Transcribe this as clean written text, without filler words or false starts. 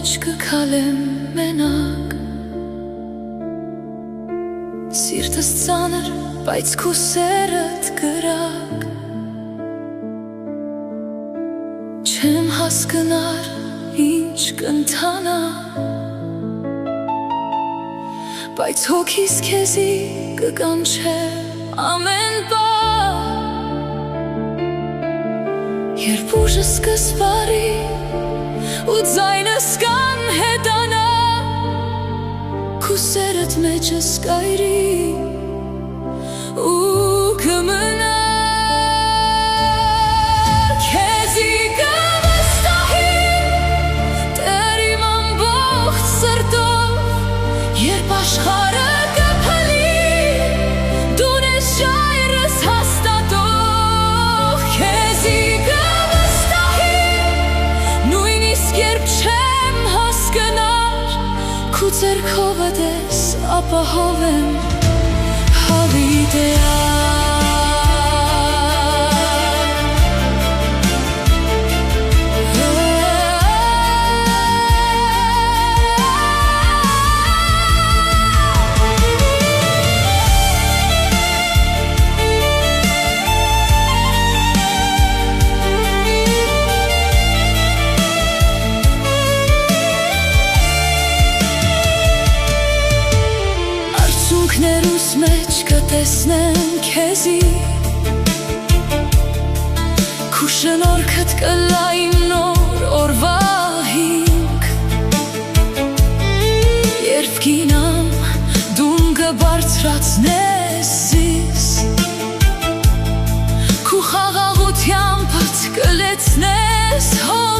մեջ կքալեմ մենակ Սիրտս ծանր, բայց քո սերդ գրակ Չեմ հասկնար ինչ կընթանա Բայց հոգիս քեզի կկանչե ամեն բան Երբ ուժս կսպարի ու ձայնս կանհետանա Քո սերդ մեջս կայրի ու կմնա Քեզի կվստահի Տեր իմ ամբողջ սրտով Երբ աշխարհը կփլի Դու ես ժայռս հաստատող Քեզի կվստահի Նույնիսկ երբ չեմ հասկնար Քո ձեռքովդ ես ապահով եմ Հավիտեան Արցունքներուս մեջ կտեսնեմ քեզի Քու շնորհքդ կլային նոր օրվա հիմք Երբ գինամ դուն կբարձրացնես զիս Քու խաղաղությամբ կլեցնես հոր